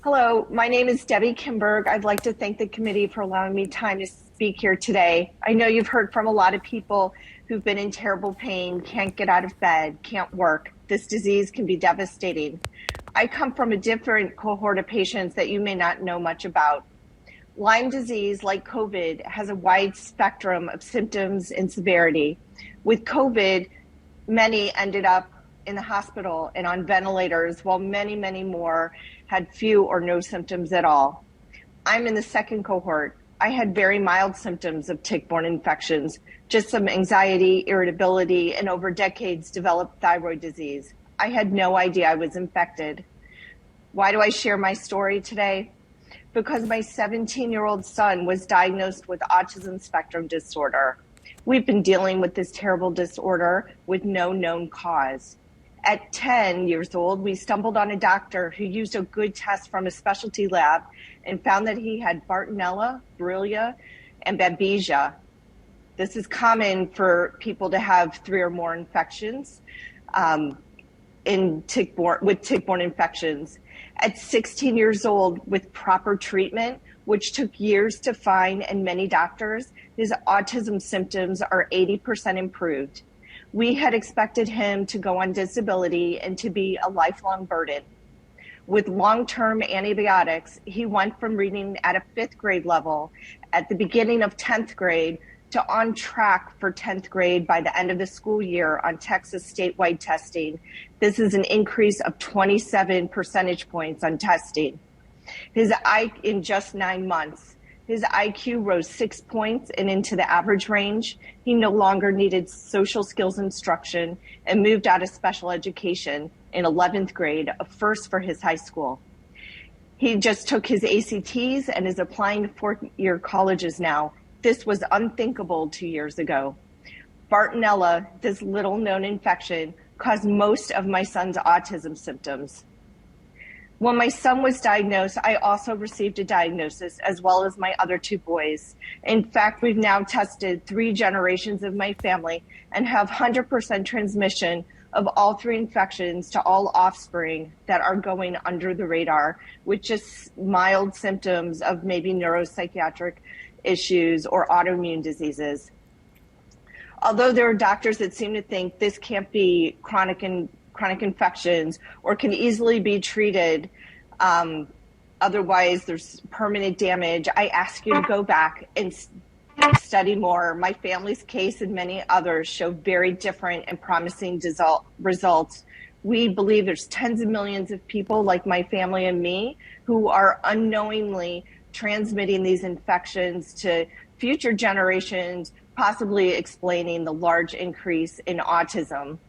Hello, my name is Debbie Kimberg. I'd like to thank the committee for allowing me time to speak here today. I know you've heard from a lot of people who've been in terrible pain, can't get out of bed, can't work. This disease can be devastating. I come from a different cohort of patients that you may not know much about. Lyme disease, like COVID, has a wide spectrum of symptoms and severity. With COVID, many ended up in the hospital and on ventilators, while many, many more had few or no symptoms at all. I'm in the second cohort. I had very mild symptoms of tick-borne infections, just some anxiety, irritability, and over decades developed thyroid disease. I had no idea I was infected. Why do I share my story today? Because my 17-year-old son was diagnosed with autism spectrum disorder. We've been dealing with this terrible disorder with no known cause. At 10 years old, we stumbled on a doctor who used a good test from a specialty lab and found that he had Bartonella, Borrelia, and Babesia. This is common for people to have 3 or more infections with tick-borne infections. At 16 years old, with proper treatment, which took years to find and many doctors, his autism symptoms are 80% improved. We had expected him to go on disability and to be a lifelong burden. With long-term antibiotics, he went from reading at a 5th grade level at the beginning of 10th grade to on track for 10th grade by the end of the school year on Texas statewide testing. This is an increase of 27 percentage points on testing. In just 9 months, his IQ rose 6 points and into the average range. He no longer needed social skills instruction and moved out of special education in 11th grade, a first for his high school. He just took his ACTs and is applying to 4-year colleges now. This was unthinkable 2 years ago. Bartonella, this little-known infection, caused most of my son's autism symptoms. When my son was diagnosed, I also received a diagnosis, as well as my other 2 boys. In fact, we've now tested 3 generations of my family and have 100% transmission of all 3 infections to all offspring that are going under the radar with just mild symptoms of maybe neuropsychiatric issues or autoimmune diseases. Although there are doctors that seem to think this can't be chronic infections or can easily be treated, otherwise there's permanent damage, I ask you to go back and study more. My family's case and many others show very different and promising results. We believe there's tens of millions of people like my family and me who are unknowingly transmitting these infections to future generations, possibly explaining the large increase in autism.